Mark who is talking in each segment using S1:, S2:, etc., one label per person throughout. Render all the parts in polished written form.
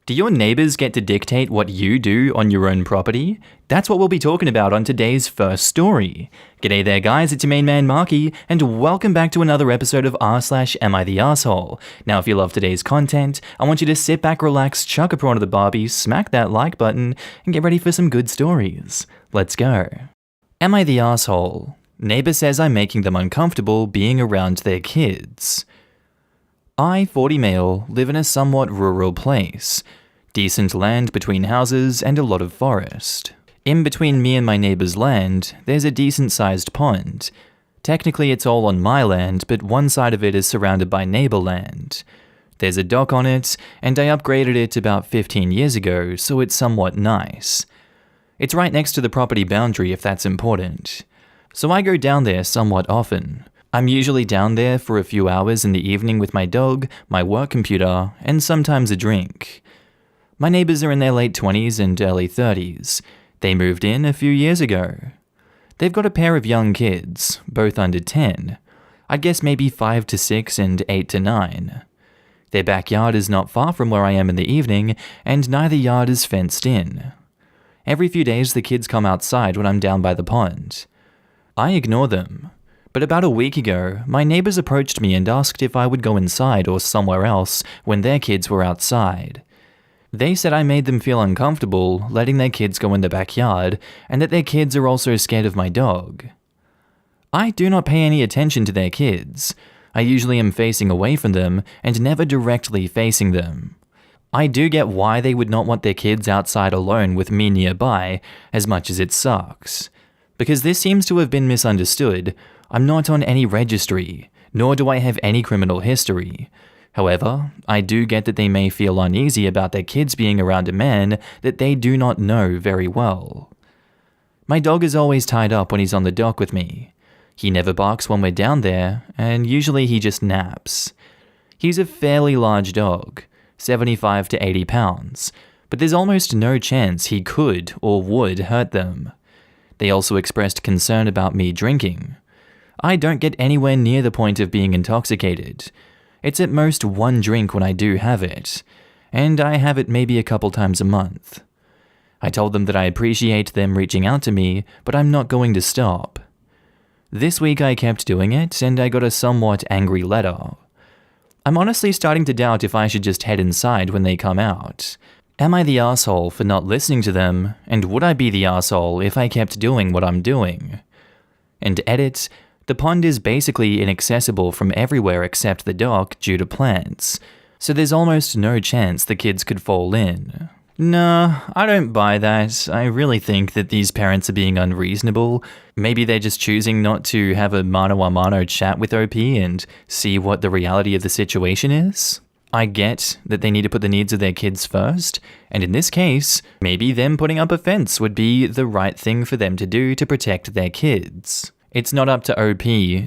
S1: Do your neighbours get to dictate what you do on your own property? That's what we'll be talking about on today's first story. G'day there guys, it's your main man Markee, and welcome back to another episode of r/AmITheA. Now if you love today's content, I want you to sit back, relax, chuck a prawn to the barbie, smack that like button, and get ready for some good stories. Let's go. Am I the asshole? Neighbour says I'm making them uncomfortable being around their kids. I, 40 male, live in a somewhat rural place. Decent land between houses and a lot of forest. In between me and my neighbour's land, there's a decent-sized pond. Technically it's all on my land, but one side of it is surrounded by neighbour land. There's a dock on it, and I upgraded it about 15 years ago, so it's somewhat nice. It's right next to the property boundary if that's important. So I go down there somewhat often. I'm usually down there for a few hours in the evening with my dog, my work computer, and sometimes a drink. My neighbours are in their late 20s and early 30s. They moved in a few years ago. They've got a pair of young kids, both under 10. I'd guess maybe 5 to 6 and 8 to 9. Their backyard is not far from where I am in the evening, and neither yard is fenced in. Every few days the kids come outside when I'm down by the pond. I ignore them. But about a week ago, my neighbours approached me and asked if I would go inside or somewhere else when their kids were outside. They said I made them feel uncomfortable letting their kids go in the backyard and that their kids are also scared of my dog. I do not pay any attention to their kids. I usually am facing away from them and never directly facing them. I do get why they would not want their kids outside alone with me nearby, as much as it sucks. Because this seems to have been misunderstood. I'm not on any registry, nor do I have any criminal history. However, I do get that they may feel uneasy about their kids being around a man that they do not know very well. My dog is always tied up when he's on the dock with me. He never barks when we're down there, and usually he just naps. He's a fairly large dog, 75 to 80 pounds, but there's almost no chance he could or would hurt them. They also expressed concern about me drinking. I don't get anywhere near the point of being intoxicated. It's at most one drink when I do have it, and I have it maybe a couple times a month. I told them that I appreciate them reaching out to me, but I'm not going to stop. This week I kept doing it, and I got a somewhat angry letter. I'm honestly starting to doubt if I should just head inside when they come out. Am I the asshole for not listening to them, and would I be the asshole if I kept doing what I'm doing? And edit, the pond is basically inaccessible from everywhere except the dock due to plants, so there's almost no chance the kids could fall in. Nah, I don't buy that. I really think that these parents are being unreasonable. Maybe they're just choosing not to have a mano-a-mano chat with OP and see what the reality of the situation is. I get that they need to put the needs of their kids first, and in this case, maybe them putting up a fence would be the right thing for them to do to protect their kids. It's not up to OP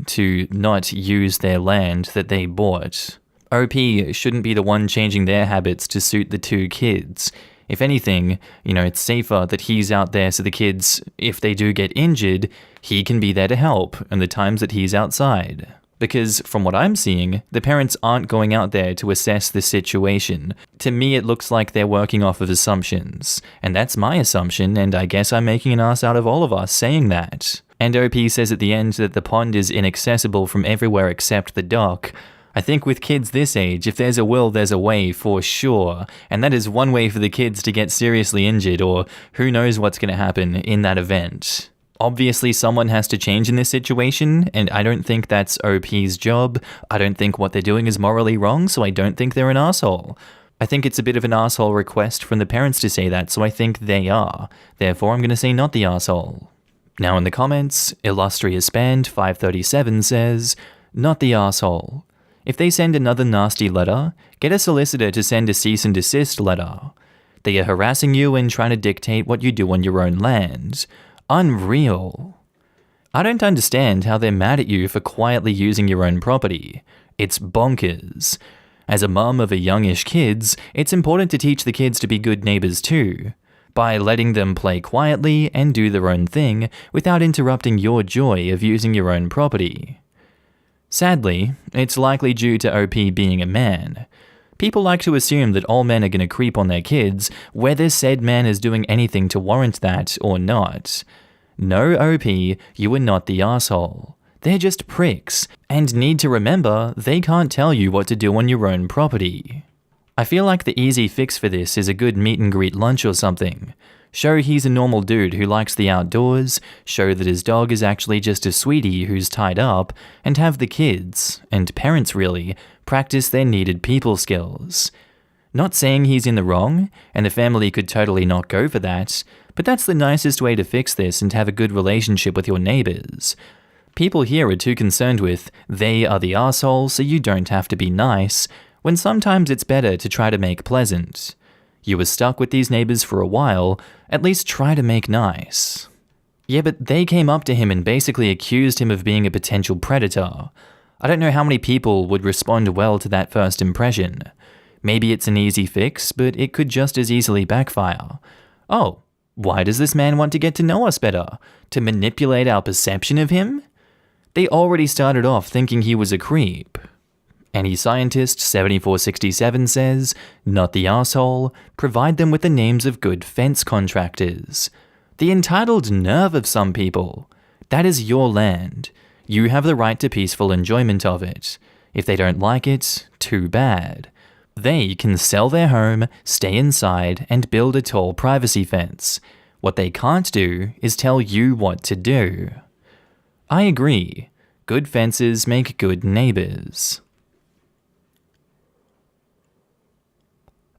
S1: to not use their land that they bought. OP shouldn't be the one changing their habits to suit the two kids. If anything, it's safer that he's out there so the kids, if they do get injured, he can be there to help in the times that he's outside. Because from what I'm seeing, the parents aren't going out there to assess the situation. To me, it looks like they're working off of assumptions. And that's my assumption, and I guess I'm making an ass out of all of us saying that. And OP says at the end that the pond is inaccessible from everywhere except the dock. I think with kids this age, if there's a will, there's a way for sure. And that is one way for the kids to get seriously injured, or who knows what's going to happen in that event. Obviously, someone has to change in this situation, and I don't think that's OP's job. I don't think what they're doing is morally wrong, so I don't think they're an asshole. I think it's a bit of an asshole request from the parents to say that, so I think they are. Therefore, I'm going to say not the asshole. Now in the comments, Illustrious Band 537 says, not the asshole. If they send another nasty letter, get a solicitor to send a cease and desist letter. They are harassing you and trying to dictate what you do on your own land. Unreal. I don't understand how they're mad at you for quietly using your own property. It's bonkers. As a mum of a youngish kids, it's important to teach the kids to be good neighbours too, by letting them play quietly and do their own thing without interrupting your joy of using your own property. Sadly, it's likely due to OP being a man. People like to assume that all men are going to creep on their kids, whether said man is doing anything to warrant that or not. No, OP, you are not the asshole. They're just pricks, and need to remember they can't tell you what to do on your own property. I feel like the easy fix for this is a good meet and greet lunch or something. Show he's a normal dude who likes the outdoors, show that his dog is actually just a sweetie who's tied up, and have the kids, and parents really, practice their needed people skills. Not saying he's in the wrong, and the family could totally not go for that, but that's the nicest way to fix this and have a good relationship with your neighbours. People here are too concerned with, they are the arsehole so you don't have to be nice, when sometimes it's better to try to make pleasant. You were stuck with these neighbours for a while, at least try to make nice. Yeah, but they came up to him and basically accused him of being a potential predator. I don't know how many people would respond well to that first impression. Maybe it's an easy fix, but it could just as easily backfire. Oh, why does this man want to get to know us better? To manipulate our perception of him? They already started off thinking he was a creep. Any Scientist 7467 says, not the arsehole, provide them with the names of good fence contractors. The entitled nerve of some people. That is your land. You have the right to peaceful enjoyment of it. If they don't like it, too bad. They can sell their home, stay inside, and build a tall privacy fence. What they can't do is tell you what to do. I agree. Good fences make good neighbours.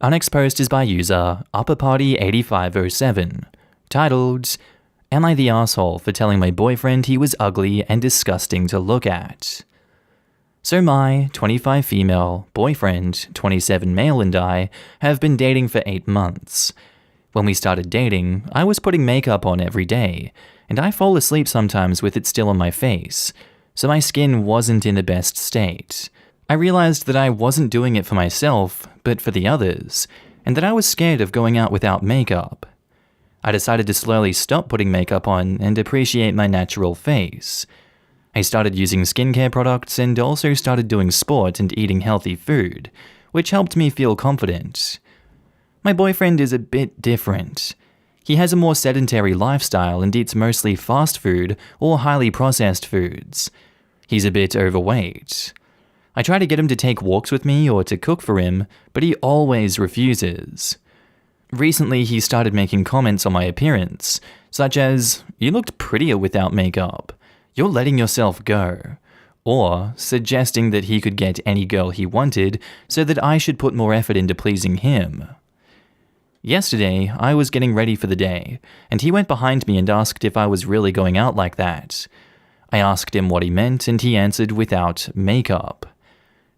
S1: Our next post is by user UpperParty8507, titled, Am I the arsehole for telling my boyfriend he was ugly and disgusting to look at? So my 25 female, boyfriend, 27 male and I have been dating for 8 months. When we started dating, I was putting makeup on every day, and I fall asleep sometimes with it still on my face, so my skin wasn't in the best state. I realized that I wasn't doing it for myself, but for the others, and that I was scared of going out without makeup. I decided to slowly stop putting makeup on and appreciate my natural face. I started using skincare products and also started doing sport and eating healthy food, which helped me feel confident. My boyfriend is a bit different. He has a more sedentary lifestyle and eats mostly fast food or highly processed foods. He's a bit overweight. I try to get him to take walks with me or to cook for him, but he always refuses. Recently, he started making comments on my appearance, such as, "You looked prettier without makeup. You're letting yourself go." Or suggesting that he could get any girl he wanted so that I should put more effort into pleasing him. Yesterday, I was getting ready for the day, and he went behind me and asked if I was really going out like that. I asked him what he meant, and he answered without makeup.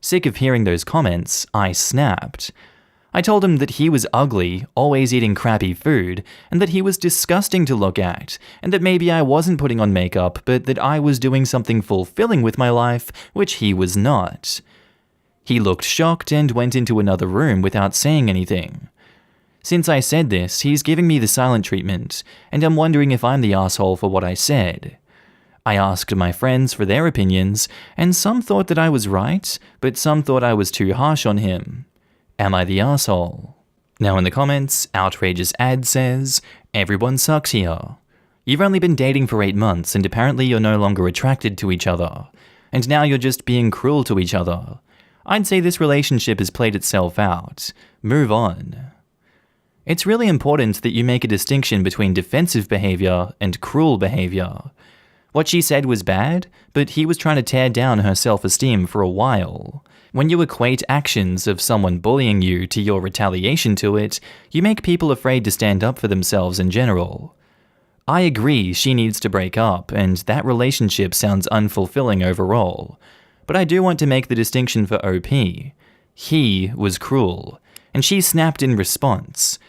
S1: Sick of hearing those comments, I snapped. I told him that he was ugly, always eating crappy food, and that he was disgusting to look at, and that maybe I wasn't putting on makeup, but that I was doing something fulfilling with my life, which he was not. He looked shocked and went into another room without saying anything. Since I said this, he's giving me the silent treatment, and I'm wondering if I'm the asshole for what I said. I asked my friends for their opinions, and some thought that I was right, but some thought I was too harsh on him. Am I the asshole? Now in the comments, Outrageous Ad says, everyone sucks here. You've only been dating for 8 months and apparently you're no longer attracted to each other. And now you're just being cruel to each other. I'd say this relationship has played itself out. Move on. It's really important that you make a distinction between defensive behavior and cruel behavior. What she said was bad, but he was trying to tear down her self-esteem for a while. When you equate actions of someone bullying you to your retaliation to it, you make people afraid to stand up for themselves in general. I agree she needs to break up, and that relationship sounds unfulfilling overall. But I do want to make the distinction for OP. He was cruel, and she snapped in response.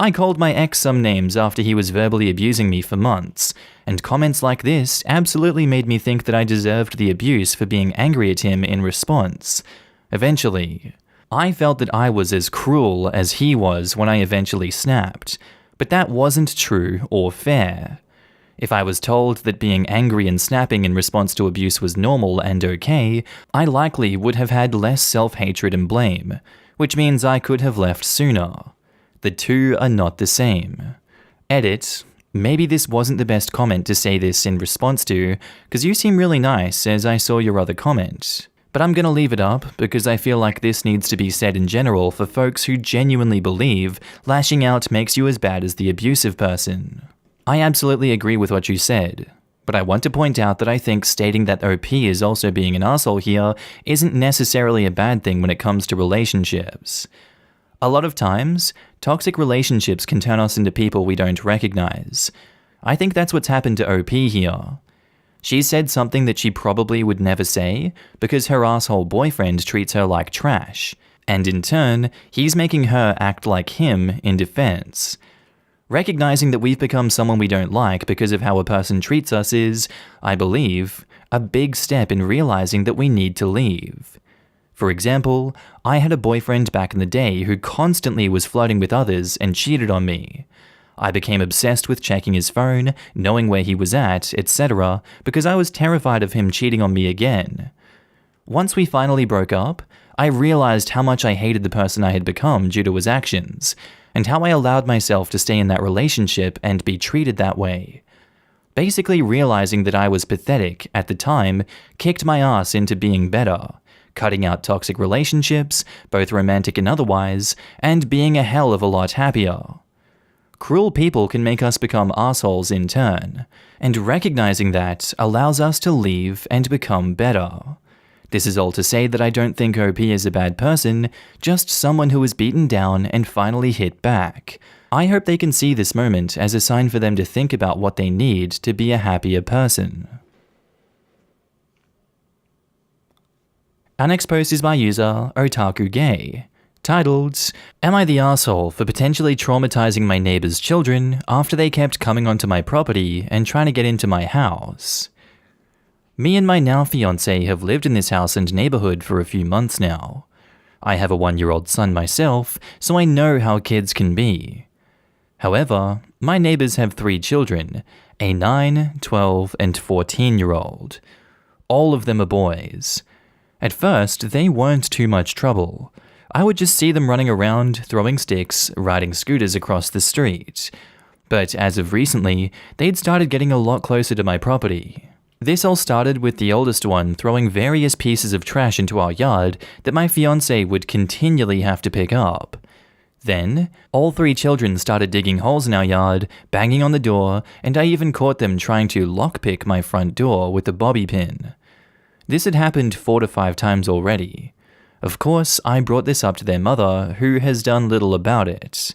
S1: I called my ex some names after he was verbally abusing me for months, and comments like this absolutely made me think that I deserved the abuse for being angry at him in response. Eventually, I felt that I was as cruel as he was when I eventually snapped, but that wasn't true or fair. If I was told that being angry and snapping in response to abuse was normal and okay, I likely would have had less self-hatred and blame, which means I could have left sooner. The two are not the same. Edit. Maybe this wasn't the best comment to say this in response to, because you seem really nice as I saw your other comment. But I'm gonna leave it up because I feel like this needs to be said in general for folks who genuinely believe lashing out makes you as bad as the abusive person. I absolutely agree with what you said, but I want to point out that I think stating that OP is also being an asshole here isn't necessarily a bad thing when it comes to relationships. A lot of times, toxic relationships can turn us into people we don't recognize. I think that's what's happened to OP here. She said something that she probably would never say because her asshole boyfriend treats her like trash, and in turn, he's making her act like him in defense. Recognizing that we've become someone we don't like because of how a person treats us is, I believe, a big step in realizing that we need to leave. For example, I had a boyfriend back in the day who constantly was flirting with others and cheated on me. I became obsessed with checking his phone, knowing where he was at, etc., because I was terrified of him cheating on me again. Once we finally broke up, I realized how much I hated the person I had become due to his actions, and how I allowed myself to stay in that relationship and be treated that way. Basically realizing that I was pathetic at the time kicked my ass into being better, cutting out toxic relationships, both romantic and otherwise, and being a hell of a lot happier. Cruel people can make us become assholes in turn, and recognizing that allows us to leave and become better. This is all to say that I don't think OP is a bad person, just someone who was beaten down and finally hit back. I hope they can see this moment as a sign for them to think about what they need to be a happier person. Our next post is by user Otaku Gay, titled, "Am I the asshole for potentially traumatizing my neighbor's children after they kept coming onto my property and trying to get into my house? Me and my now fiancé have lived in this house and neighborhood for a few months now. I have a 1-year-old son myself, so I know how kids can be. However, my neighbors have 3 children, a 9, 12, and 14-year-old. All of them are boys. At first, they weren't too much trouble. I would just see them running around, throwing sticks, riding scooters across the street. But as of recently, they'd started getting a lot closer to my property. This all started with the oldest one throwing various pieces of trash into our yard that my fiancé would continually have to pick up. Then, all 3 children started digging holes in our yard, banging on the door, and I even caught them trying to lockpick my front door with a bobby pin. This had happened 4 to 5 times already. Of course, I brought this up to their mother, who has done little about it.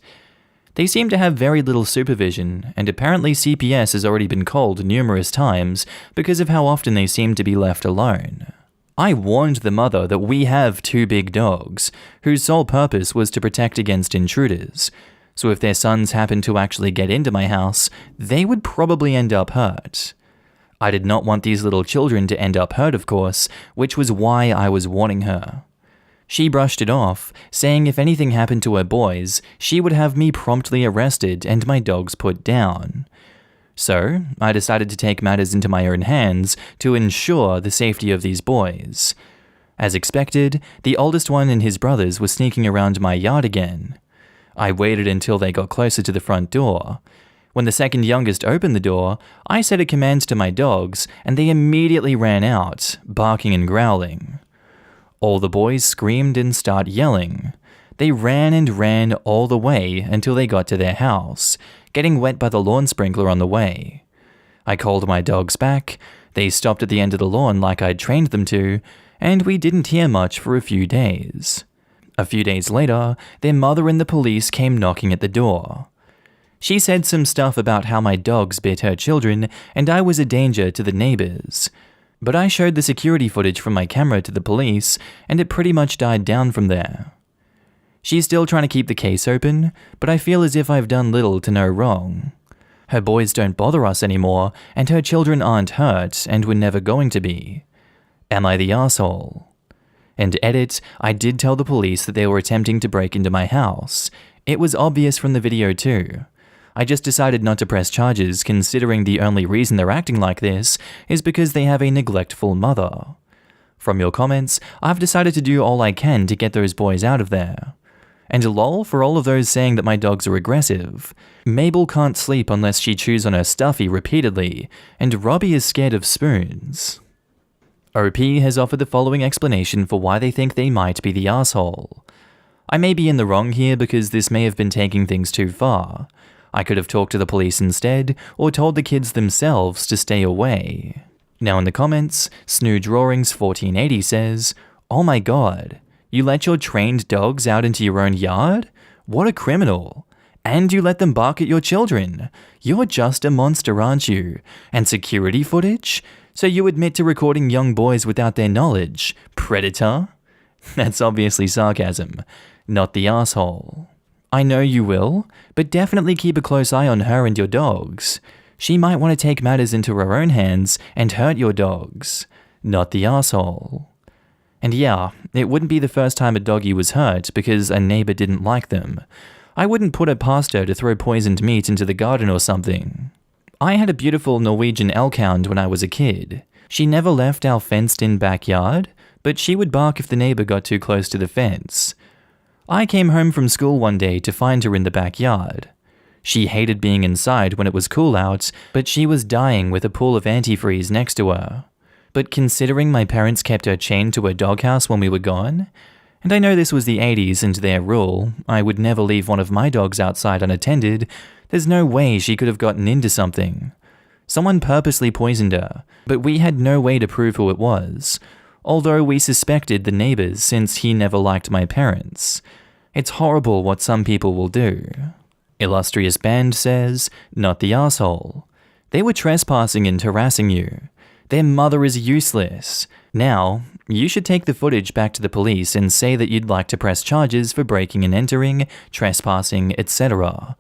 S1: They seem to have very little supervision, and apparently CPS has already been called numerous times because of how often they seem to be left alone. I warned the mother that we have 2 big dogs, whose sole purpose was to protect against intruders, so if their sons happened to actually get into my house, they would probably end up hurt. I did not want these little children to end up hurt, of course, which was why I was warning her. She brushed it off, saying if anything happened to her boys, she would have me promptly arrested and my dogs put down. So, I decided to take matters into my own hands to ensure the safety of these boys. As expected, the oldest one and his brothers were sneaking around my yard again. I waited until they got closer to the front door. When the second youngest opened the door, I said a command to my dogs, and they immediately ran out, barking and growling. All the boys screamed and started yelling. They ran and ran all the way until they got to their house, getting wet by the lawn sprinkler on the way. I called my dogs back, they stopped at the end of the lawn like I'd trained them to, and we didn't hear much for a few days. A few days later, their mother and the police came knocking at the door. She said some stuff about how my dogs bit her children and I was a danger to the neighbors. But I showed the security footage from my camera to the police and it pretty much died down from there. She's still trying to keep the case open, but I feel as if I've done little to no wrong. Her boys don't bother us anymore and her children aren't hurt and were never going to be. Am I the asshole? And edit, I did tell the police that they were attempting to break into my house. It was obvious from the video too. I just decided not to press charges considering the only reason they're acting like this is because they have a neglectful mother. From your comments, I've decided to do all I can to get those boys out of there. And lol for all of those saying that my dogs are aggressive. Mabel can't sleep unless she chews on her stuffy repeatedly, and Robbie is scared of spoons. OP has offered the following explanation for why they think they might be the asshole. I may be in the wrong here because this may have been taking things too far. I could have talked to the police instead, or told the kids themselves to stay away. Now in the comments, Snoo Drawings 1480 says, "Oh my god, you let your trained dogs out into your own yard? What a criminal. And you let them bark at your children. You're just a monster, aren't you? And security footage? So you admit to recording young boys without their knowledge. Predator?" That's obviously sarcasm, not the asshole. I know you will, but definitely keep a close eye on her and your dogs. She might want to take matters into her own hands and hurt your dogs, not the asshole. And yeah, it wouldn't be the first time a doggy was hurt because a neighbor didn't like them. I wouldn't put it past her to throw poisoned meat into the garden or something. I had a beautiful Norwegian elk hound when I was a kid. She never left our fenced-in backyard, but she would bark if the neighbor got too close to the fence. I came home from school one day to find her in the backyard. She hated being inside when it was cool out, but she was dying with a pool of antifreeze next to her. But considering my parents kept her chained to a doghouse when we were gone, and I know this was the 80s and their rule, I would never leave one of my dogs outside unattended, there's no way she could have gotten into something. Someone purposely poisoned her, but we had no way to prove who it was, although we suspected the neighbors since he never liked my parents. It's horrible what some people will do. Illustrious Band says, "Not the asshole. They were trespassing and harassing you. Their mother is useless. Now, you should take the footage back to the police and say that you'd like to press charges for breaking and entering, trespassing, etc.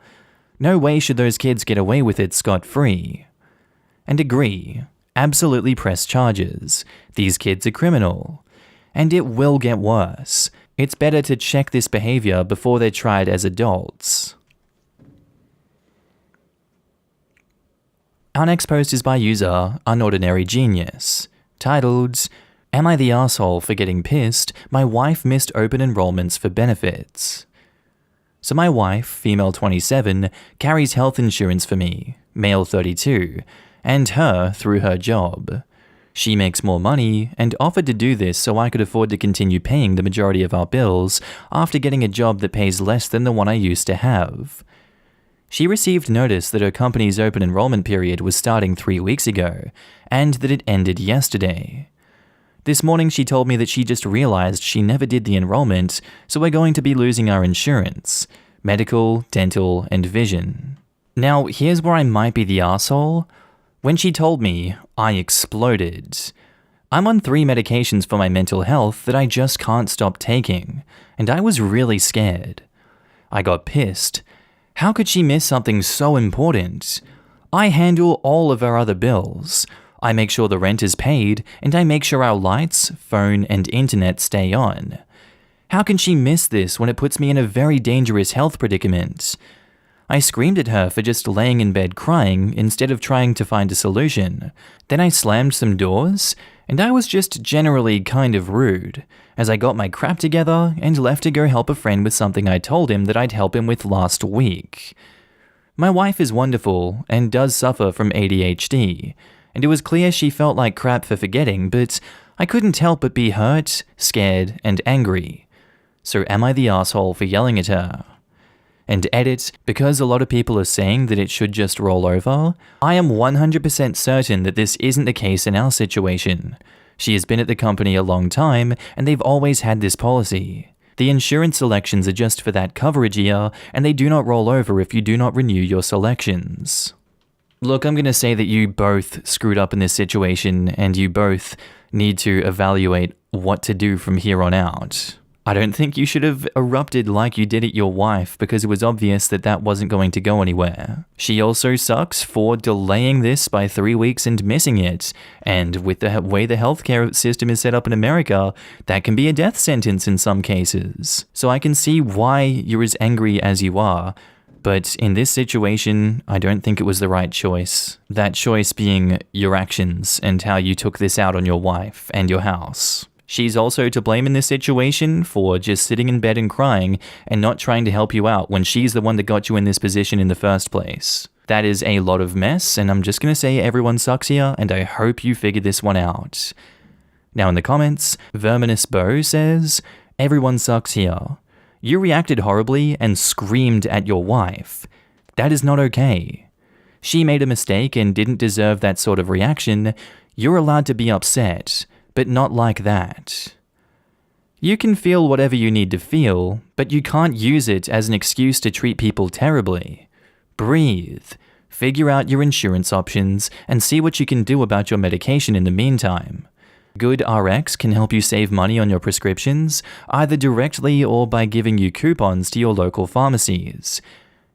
S1: No way should those kids get away with it scot-free. And agree, absolutely press charges. These kids are criminal. And it will get worse. It's better to check this behavior before they're tried as adults." Our next post is by user Unordinary Genius, titled, "Am I the asshole for getting pissed? My wife missed open enrollments for benefits." So my wife, female 27, carries health insurance for me, male 32, and her through her job. She makes more money and offered to do this so I could afford to continue paying the majority of our bills after getting a job that pays less than the one I used to have. She received notice that her company's open enrollment period was starting 3 weeks ago, and that it ended yesterday. This morning she told me that she just realized she never did the enrollment, so we're going to be losing our insurance, medical, dental, and vision. Now, here's where I might be the asshole. When she told me, I exploded. I'm on 3 medications for my mental health that I just can't stop taking, and I was really scared. I got pissed. How could she miss something so important? I handle all of our other bills. I make sure the rent is paid, and I make sure our lights, phone, and internet stay on. How can she miss this when it puts me in a very dangerous health predicament? I screamed at her for just laying in bed crying instead of trying to find a solution. Then I slammed some doors, and I was just generally kind of rude, as I got my crap together and left to go help a friend with something I told him that I'd help him with last week. My wife is wonderful and does suffer from ADHD, and it was clear she felt like crap for forgetting, but I couldn't help but be hurt, scared, and angry. So am I the asshole for yelling at her? And edit, because a lot of people are saying that it should just roll over, I am 100% certain that this isn't the case in our situation. She has been at the company a long time, and they've always had this policy. The insurance selections are just for that coverage year, and they do not roll over if you do not renew your selections. Look, I'm going to say that you both screwed up in this situation, and you both need to evaluate what to do from here on out. I don't think you should have erupted like you did at your wife because it was obvious that that wasn't going to go anywhere. She also sucks for delaying this by 3 weeks and missing it. And with the way the healthcare system is set up in America, that can be a death sentence in some cases. So I can see why you're as angry as you are. But in this situation, I don't think it was the right choice. That choice being your actions and how you took this out on your wife and your house. She's also to blame in this situation for just sitting in bed and crying and not trying to help you out when she's the one that got you in this position in the first place. That is a lot of mess, and I'm just gonna say everyone sucks here, and I hope you figured this one out. Now in the comments, Verminous Bo says, everyone sucks here. You reacted horribly and screamed at your wife. That is not okay. She made a mistake and didn't deserve that sort of reaction. You're allowed to be upset, but not like that. You can feel whatever you need to feel, but you can't use it as an excuse to treat people terribly. Breathe. Figure out your insurance options and see what you can do about your medication in the meantime. GoodRx can help you save money on your prescriptions, either directly or by giving you coupons to your local pharmacies.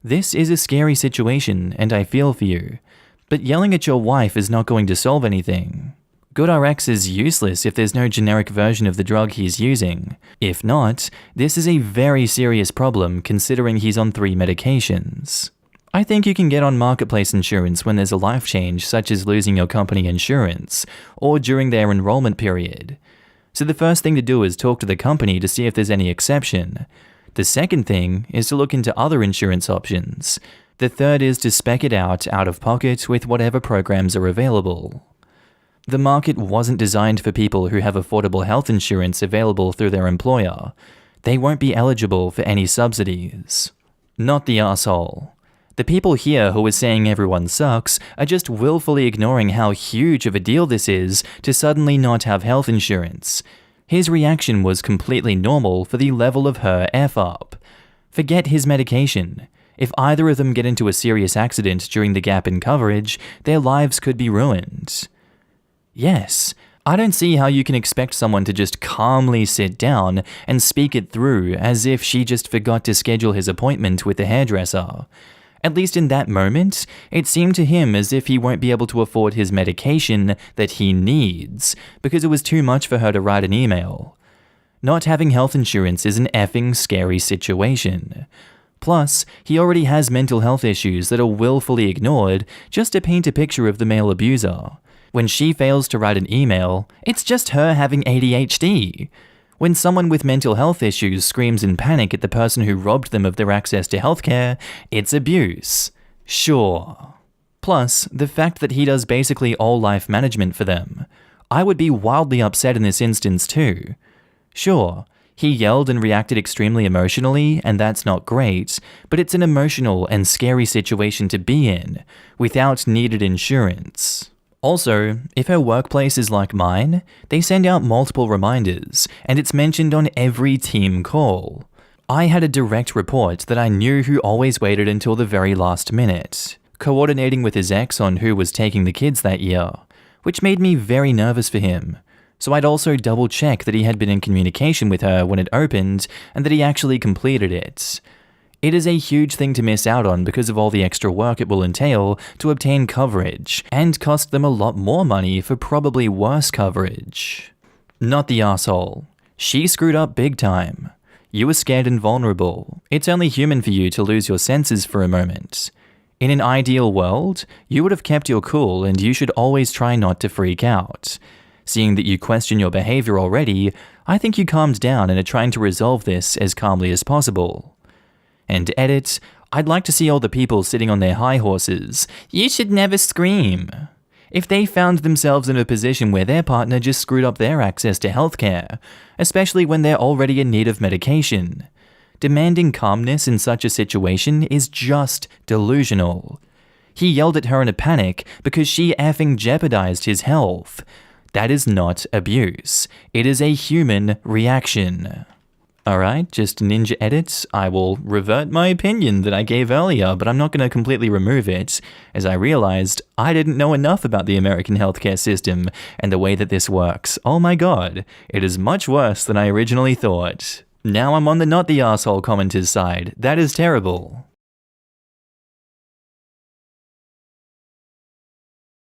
S1: This is a scary situation, and I feel for you. But yelling at your wife is not going to solve anything. GoodRx is useless if there's no generic version of the drug he's using. If not, this is a very serious problem considering he's on 3 medications. I think you can get on marketplace insurance when there's a life change such as losing your company insurance, or during their enrollment period. So the first thing to do is talk to the company to see if there's any exception. The second thing is to look into other insurance options. The third is to spec it out of pocket with whatever programs are available. The market wasn't designed for people who have affordable health insurance available through their employer. They won't be eligible for any subsidies. Not the asshole. The people here who are saying everyone sucks are just willfully ignoring how huge of a deal this is to suddenly not have health insurance. His reaction was completely normal for the level of her F-up. Forget his medication. If either of them get into a serious accident during the gap in coverage, their lives could be ruined. Yes, I don't see how you can expect someone to just calmly sit down and speak it through as if she just forgot to schedule his appointment with the hairdresser. At least in that moment, it seemed to him as if he won't be able to afford his medication that he needs, because it was too much for her to write an email. Not having health insurance is an effing scary situation. Plus, he already has mental health issues that are willfully ignored just to paint a picture of the male abuser. When she fails to write an email, it's just her having ADHD. When someone with mental health issues screams in panic at the person who robbed them of their access to healthcare, it's abuse. Sure. Plus, the fact that he does basically all life management for them. I would be wildly upset in this instance too. Sure, he yelled and reacted extremely emotionally, and that's not great, but it's an emotional and scary situation to be in, without needed insurance. Also, if her workplace is like mine, they send out multiple reminders, and it's mentioned on every team call. I had a direct report that I knew who always waited until the very last minute, coordinating with his ex on who was taking the kids that year, which made me very nervous for him. So I'd also double check that he had been in communication with her when it opened, and that he actually completed it. It is a huge thing to miss out on because of all the extra work it will entail to obtain coverage, and cost them a lot more money for probably worse coverage. Not the asshole. She screwed up big time. You were scared and vulnerable. It's only human for you to lose your senses for a moment. In an ideal world, you would have kept your cool, and you should always try not to freak out. Seeing that you question your behavior already, I think you calmed down and are trying to resolve this as calmly as possible. And edit, I'd like to see all the people sitting on their high horses. You should never scream. If they found themselves in a position where their partner just screwed up their access to healthcare, especially when they're already in need of medication. Demanding calmness in such a situation is just delusional. He yelled at her in a panic because she effing jeopardized his health. That is not abuse. It is a human reaction. Alright, just ninja edits. I will revert my opinion that I gave earlier, but I'm not going to completely remove it, as I realized I didn't know enough about the American healthcare system and the way that this works. Oh my god, it is much worse than I originally thought. Now I'm on the not the asshole commenter's side. That is terrible.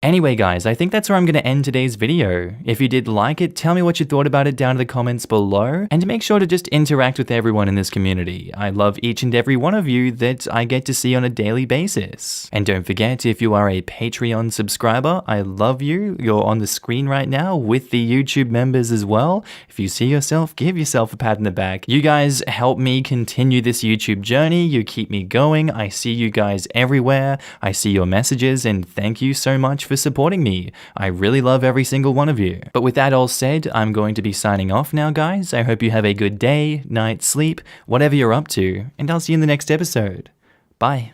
S1: Anyway guys, I think that's where I'm going to end today's video. If you did like it, tell me what you thought about it down in the comments below, and make sure to just interact with everyone in this community. I love each and every one of you that I get to see on a daily basis. And don't forget, if you are a Patreon subscriber, I love you. You're on the screen right now with the YouTube members as well. If you see yourself, give yourself a pat in the back. You guys help me continue this YouTube journey. You keep me going. I see you guys everywhere. I see your messages, and thank you so much for supporting me. I really love every single one of you. But with that all said, I'm going to be signing off now, guys. I hope you have a good day, night, sleep, whatever you're up to, and I'll see you in the next episode. Bye.